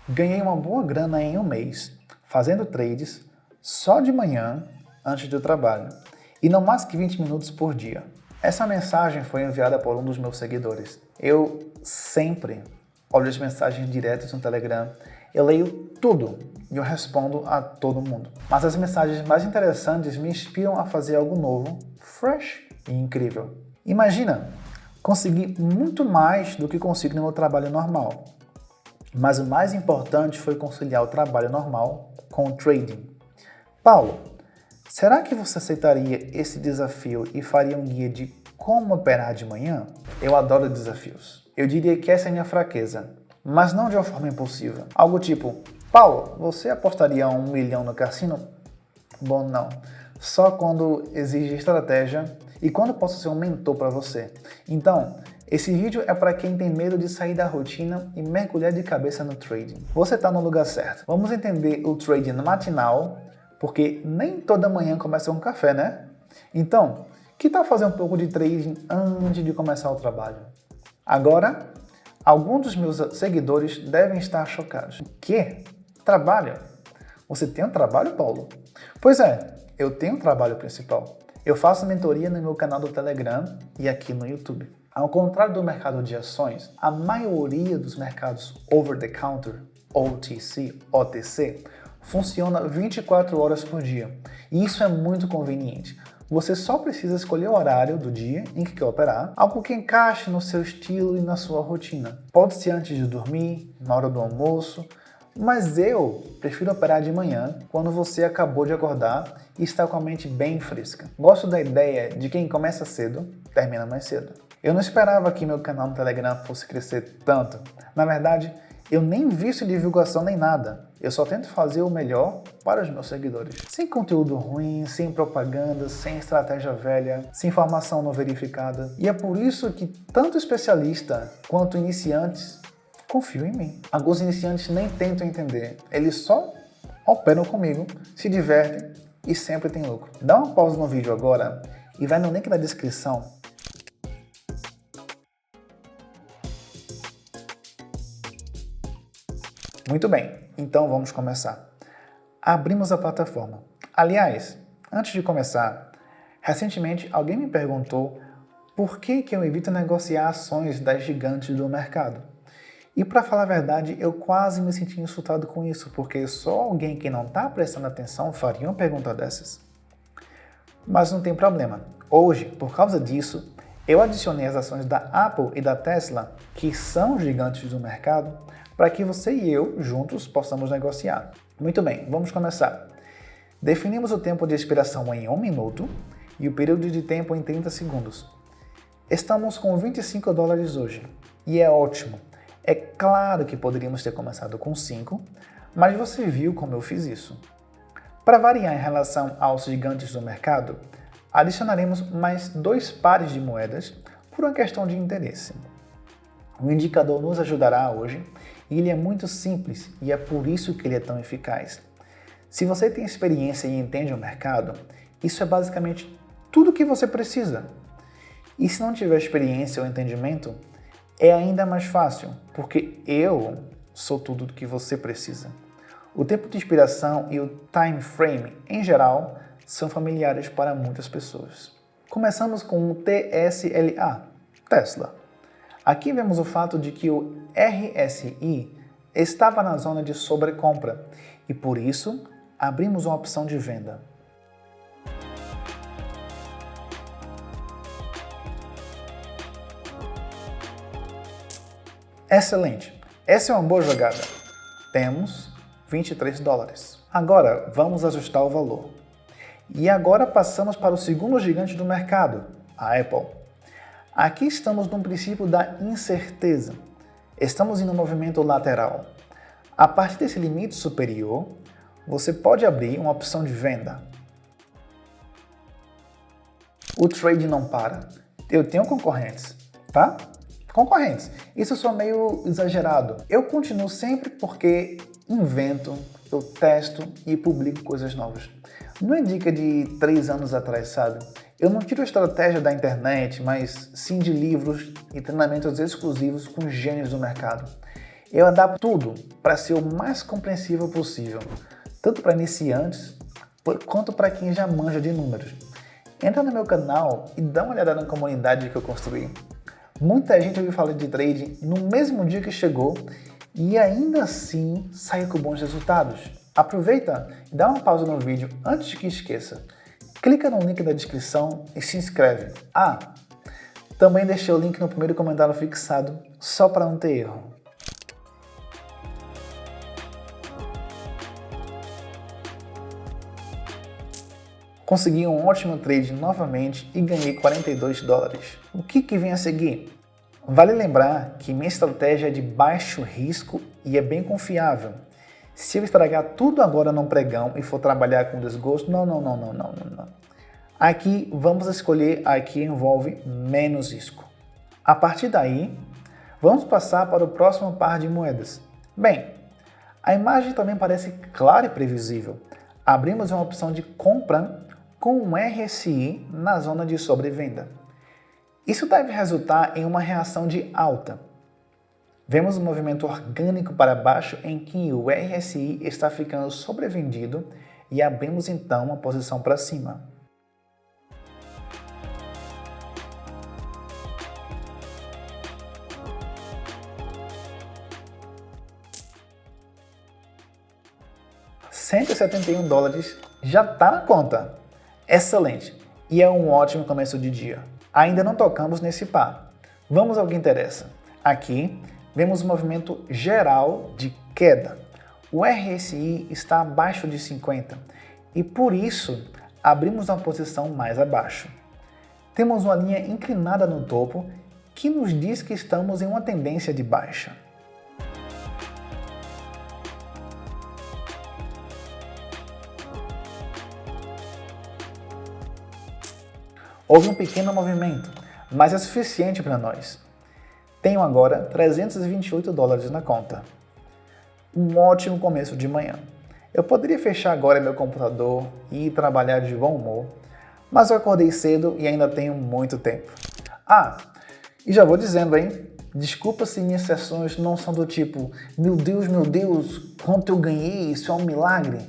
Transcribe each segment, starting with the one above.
Ganhei uma boa grana em um mês, fazendo trades só de manhã, antes do trabalho, e não mais que 20 minutos por dia. Essa mensagem foi enviada por um dos meus seguidores. Eu sempre olho as mensagens diretas no Telegram, eu leio tudo e eu respondo a todo mundo. Mas as mensagens mais interessantes me inspiram a fazer algo novo, fresh e incrível. Imagina, conseguir muito mais do que consigo no meu trabalho normal. Mas o mais importante foi conciliar o trabalho normal com o trading. Paulo, será que você aceitaria esse desafio e faria um guia de como operar de manhã? Eu adoro desafios. Eu diria que essa é a minha fraqueza, mas não de uma forma impulsiva. Algo tipo, Paulo, você apostaria 1 milhão no cassino? Bom, não. Só quando exige estratégia e quando posso ser um mentor para você. Então, esse vídeo é para quem tem medo de sair da rotina e mergulhar de cabeça no trading. Você está no lugar certo. Vamos entender o trading matinal, porque nem toda manhã começa com café, né? Então, que tal fazer um pouco de trading antes de começar o trabalho? Agora, alguns dos meus seguidores devem estar chocados. O quê? Trabalho? Você tem um trabalho, Paulo? Pois é, eu tenho um trabalho principal. Eu faço mentoria no meu canal do Telegram e aqui no YouTube. Ao contrário do mercado de ações, a maioria dos mercados over-the-counter, OTC, funciona 24 horas por dia. E isso é muito conveniente. Você só precisa escolher o horário do dia em que quer operar, algo que encaixe no seu estilo e na sua rotina. Pode ser antes de dormir, na hora do almoço, mas eu prefiro operar de manhã, quando você acabou de acordar e está com a mente bem fresca. Gosto da ideia de quem começa cedo, termina mais cedo. Eu não esperava que meu canal no Telegram fosse crescer tanto. Na verdade, eu nem visto divulgação nem nada. Eu só tento fazer o melhor para os meus seguidores. Sem conteúdo ruim, sem propaganda, sem estratégia velha, sem informação não verificada. E é por isso que tanto especialista quanto iniciantes confiam em mim. Alguns iniciantes nem tentam entender. Eles só operam comigo, se divertem e sempre tem lucro. Dá uma pausa no vídeo agora e vai no link na descrição. Muito bem, então vamos começar. Abrimos a plataforma. Aliás, antes de começar, recentemente alguém me perguntou por que eu evito negociar ações das gigantes do mercado. E para falar a verdade, eu quase me senti insultado com isso, porque só alguém que não está prestando atenção faria uma pergunta dessas. Mas não tem problema. Hoje, por causa disso, eu adicionei as ações da Apple e da Tesla, que são gigantes do mercado, para que você e eu, juntos, possamos negociar. Muito bem, vamos começar. Definimos o tempo de expiração em 1 minuto e o período de tempo em 30 segundos. Estamos com 25 dólares hoje, e é ótimo. É claro que poderíamos ter começado com 5, mas você viu como eu fiz isso. Para variar em relação aos gigantes do mercado, adicionaremos mais 2 pares de moedas por uma questão de interesse. O indicador nos ajudará hoje e ele é muito simples e é por isso que ele é tão eficaz. Se você tem experiência e entende o mercado, isso é basicamente tudo o que você precisa. E se não tiver experiência ou entendimento, é ainda mais fácil, porque eu sou tudo o que você precisa. O tempo de expiração e o time frame, em geral, são familiares para muitas pessoas. Começamos com o TSLA, Tesla. Aqui vemos o fato de que o RSI estava na zona de sobrecompra e, por isso, abrimos uma opção de venda. Excelente! Essa é uma boa jogada. Temos 23 dólares. Agora, vamos ajustar o valor. E agora passamos para o segundo gigante do mercado, a Apple. Aqui estamos no princípio da incerteza. Estamos em um movimento lateral. A partir desse limite superior, você pode abrir uma opção de venda. O trade não para. Eu tenho concorrentes, tá? Concorrentes. Isso sou meio exagerado. Eu continuo sempre porque invento, eu testo e publico coisas novas. Não é dica de 3 anos atrás, sabe? Eu não tiro a estratégia da internet, mas sim de livros e treinamentos exclusivos com gênios do mercado. Eu adapto tudo para ser o mais compreensível possível, tanto para iniciantes quanto para quem já manja de números. Entra no meu canal e dá uma olhada na comunidade que eu construí. Muita gente ouviu falar de trading no mesmo dia que chegou e ainda assim saiu com bons resultados. Aproveita e dá uma pausa no vídeo antes que esqueça. Clica no link da descrição e se inscreve. Também deixei o link no primeiro comentário fixado, só para não ter erro. Consegui um ótimo trade novamente e ganhei 42 dólares. O que vem a seguir? Vale lembrar que minha estratégia é de baixo risco e é bem confiável. Se eu estragar tudo agora num pregão e for trabalhar com desgosto, não. Aqui vamos escolher a que envolve menos risco. A partir daí, vamos passar para o próximo par de moedas. Bem, a imagem também parece clara e previsível. Abrimos uma opção de compra com um RSI na zona de sobrevenda. Isso deve resultar em uma reação de alta. Vemos um movimento orgânico para baixo em que o RSI está ficando sobrevendido e abrimos então uma posição para cima. $171 já está na conta. Excelente! E é um ótimo começo de dia. Ainda não tocamos nesse par. Vamos ao que interessa. Aqui vemos um movimento geral de queda. O RSI está abaixo de 50 e por isso abrimos uma posição mais abaixo. Temos uma linha inclinada no topo que nos diz que estamos em uma tendência de baixa. Houve um pequeno movimento, mas é suficiente para nós. Tenho agora $328 na conta. Um ótimo começo de manhã. Eu poderia fechar agora meu computador e ir trabalhar de bom humor, mas eu acordei cedo e ainda tenho muito tempo. E já vou dizendo, hein? Desculpa se minhas sessões não são do tipo meu Deus, quanto eu ganhei, isso é um milagre.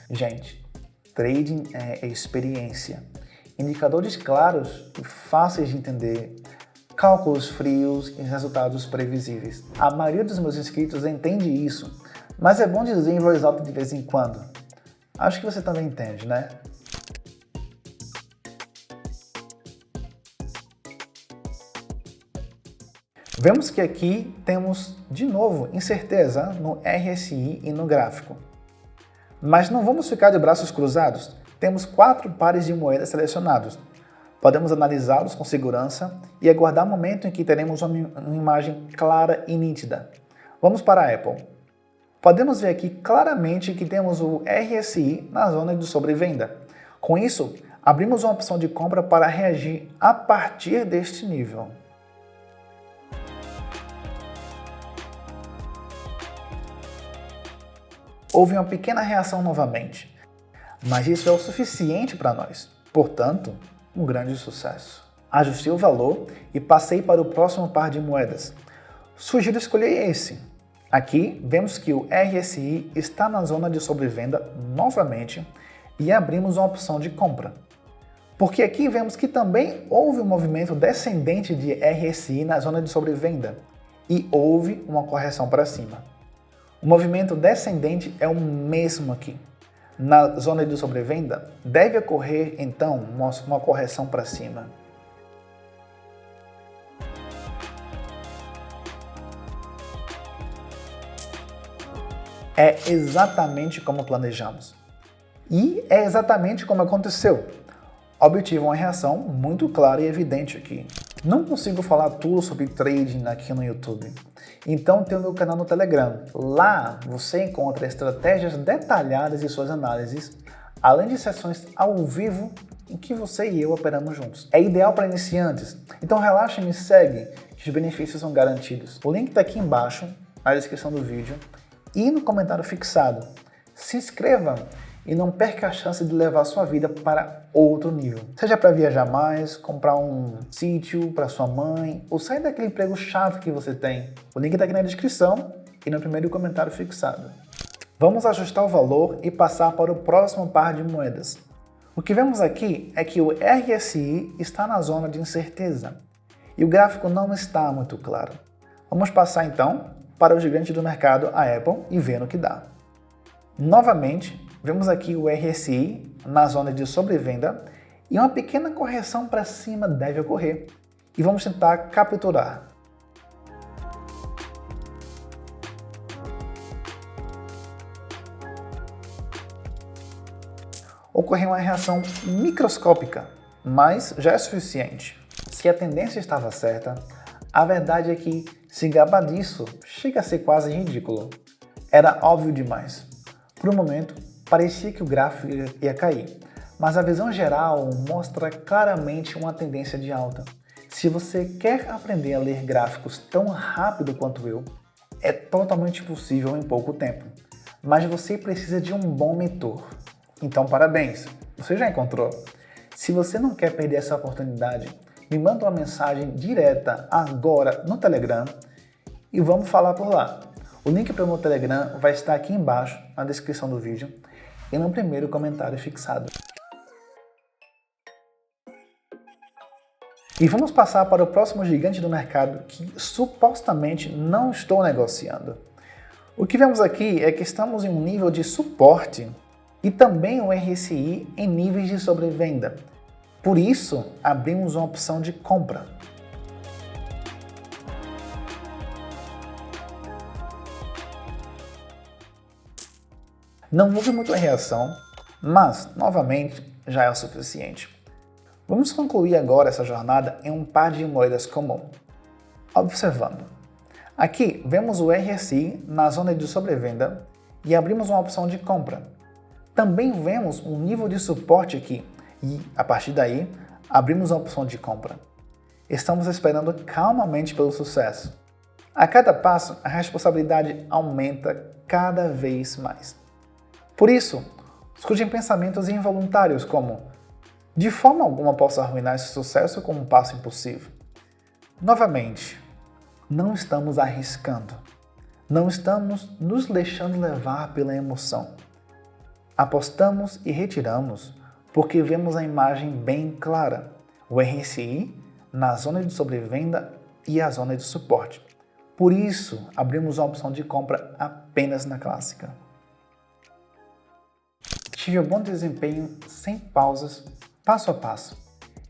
Gente, trading é experiência. Indicadores claros e fáceis de entender, cálculos frios e resultados previsíveis. A maioria dos meus inscritos entende isso, mas é bom dizer em voz alta de vez em quando. Acho que você também entende, né? Vemos que aqui temos, de novo, incerteza no RSI e no gráfico. Mas não vamos ficar de braços cruzados. Temos 4 pares de moedas selecionados. Podemos analisá-los com segurança e aguardar o momento em que teremos uma imagem clara e nítida. Vamos para a Apple. Podemos ver aqui claramente que temos o RSI na zona de sobrevenda. Com isso, abrimos uma opção de compra para reagir a partir deste nível. Houve uma pequena reação novamente. Mas isso é o suficiente para nós, portanto, um grande sucesso. Ajustei o valor e passei para o próximo par de moedas. Sugiro escolher esse. Aqui vemos que o RSI está na zona de sobrevenda novamente e abrimos uma opção de compra. Porque aqui vemos que também houve um movimento descendente de RSI na zona de sobrevenda e houve uma correção para cima. O movimento descendente é o mesmo aqui. Na zona de sobrevenda, deve ocorrer então uma correção para cima. É exatamente como planejamos. E é exatamente como aconteceu. Obtive uma reação muito clara e evidente aqui. Não consigo falar tudo sobre trading aqui no YouTube. Então tem o meu canal no Telegram. Lá você encontra estratégias detalhadas e suas análises, além de sessões ao vivo em que você e eu operamos juntos. É ideal para iniciantes, então relaxa e me segue, que os benefícios são garantidos. O link está aqui embaixo, na descrição do vídeo, e no comentário fixado. Se inscreva e não perca a chance de levar sua vida para outro nível. Seja para viajar mais, comprar um sítio para sua mãe, ou sair daquele emprego chato que você tem. O link está aqui na descrição e no primeiro comentário fixado. Vamos ajustar o valor e passar para o próximo par de moedas. O que vemos aqui é que o RSI está na zona de incerteza e o gráfico não está muito claro. Vamos passar então para o gigante do mercado, a Apple, e ver no que dá. Novamente, vemos aqui o RSI na zona de sobrevenda e uma pequena correção para cima deve ocorrer. E vamos tentar capturar. Ocorreu uma reação microscópica, mas já é suficiente. Se a tendência estava certa, a verdade é que se gabar disso chega a ser quase ridículo. Era óbvio demais. Por um momento, parecia que o gráfico ia cair, mas a visão geral mostra claramente uma tendência de alta. Se você quer aprender a ler gráficos tão rápido quanto eu, é totalmente possível em pouco tempo. Mas você precisa de um bom mentor. Então, parabéns! Você já encontrou? Se você não quer perder essa oportunidade, me manda uma mensagem direta agora no Telegram e vamos falar por lá. O link para o meu Telegram vai estar aqui embaixo na descrição do vídeo e no primeiro comentário fixado. E vamos passar para o próximo gigante do mercado que supostamente não estou negociando. O que vemos aqui é que estamos em um nível de suporte e também o RSI em níveis de sobrevenda. Por isso, abrimos uma opção de compra. Não houve muita reação, mas, novamente, já é o suficiente. Vamos concluir agora essa jornada em um par de moedas comum. Observando. Aqui, vemos o RSI na zona de sobrevenda e abrimos uma opção de compra. Também vemos um nível de suporte aqui e, a partir daí, abrimos a opção de compra. Estamos esperando calmamente pelo sucesso. A cada passo, a responsabilidade aumenta cada vez mais. Por isso, surgem pensamentos involuntários como: de forma alguma posso arruinar esse sucesso com um passo impulsivo. Novamente, não estamos arriscando. Não estamos nos deixando levar pela emoção. Apostamos e retiramos porque vemos a imagem bem clara, o RSI na zona de sobrevenda e a zona de suporte. Por isso, abrimos a opção de compra apenas na clássica. Tive um bom desempenho sem pausas, passo a passo.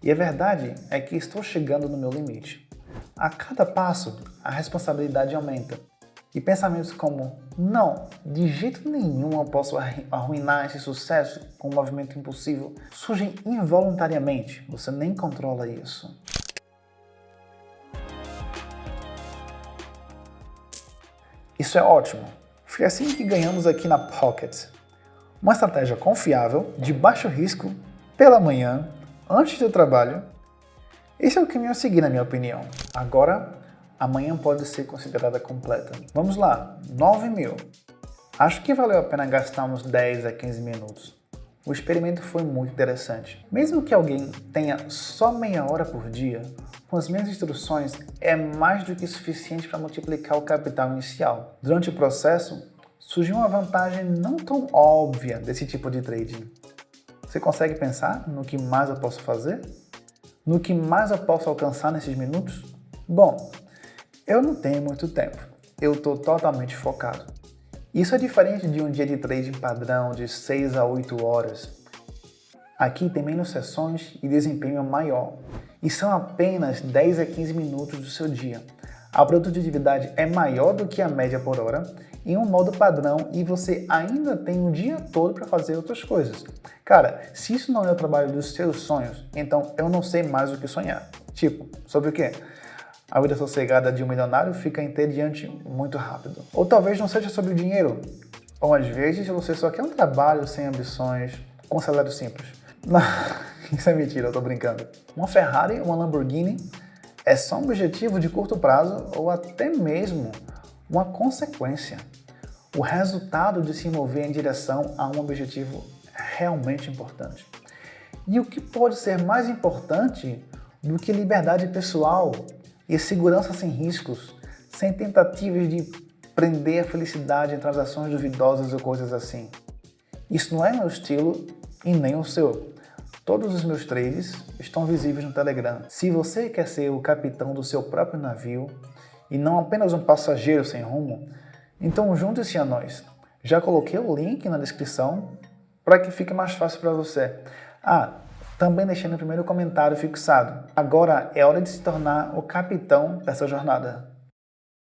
E a verdade é que estou chegando no meu limite. A cada passo, a responsabilidade aumenta. E pensamentos como: não, de jeito nenhum eu posso arruinar esse sucesso com um movimento impulsivo, surgem involuntariamente. Você nem controla isso. Isso é ótimo. Foi assim que ganhamos aqui na Pocket. Uma estratégia confiável, de baixo risco, pela manhã, antes do trabalho. Esse é o caminho a seguir, na minha opinião. Agora, amanhã pode ser considerada completa. Vamos lá, 9.000. Acho que valeu a pena gastar uns 10 a 15 minutos. O experimento foi muito interessante. Mesmo que alguém tenha só meia hora por dia, com as minhas instruções é mais do que suficiente para multiplicar o capital inicial. Durante o processo, surgiu uma vantagem não tão óbvia desse tipo de trading. Você consegue pensar no que mais eu posso fazer? No que mais eu posso alcançar nesses minutos? Bom, eu não tenho muito tempo. Eu estou totalmente focado. Isso é diferente de um dia de trading padrão de 6 a 8 horas. Aqui tem menos sessões e desempenho é maior. E são apenas 10 a 15 minutos do seu dia. A produtividade é maior do que a média por hora em um modo padrão e você ainda tem o dia todo para fazer outras coisas. Cara, se isso não é o trabalho dos seus sonhos, então eu não sei mais o que sonhar. Tipo, sobre o quê? A vida sossegada de um milionário fica entediante muito rápido. Ou talvez não seja sobre o dinheiro. Ou às vezes você só quer um trabalho sem ambições, com um salário simples. Não, isso é mentira, eu tô brincando. Uma Ferrari, uma Lamborghini é só um objetivo de curto prazo ou até mesmo uma consequência. O resultado de se mover em direção a um objetivo realmente importante. E o que pode ser mais importante do que liberdade pessoal e segurança sem riscos, sem tentativas de prender a felicidade em transações duvidosas ou coisas assim. Isso não é meu estilo e nem o seu. Todos os meus trades estão visíveis no Telegram. Se você quer ser o capitão do seu próprio navio e não apenas um passageiro sem rumo, então junte-se a nós. Já coloquei o link na descrição para que fique mais fácil para você. Também deixei no primeiro comentário fixado. Agora é hora de se tornar o capitão dessa jornada.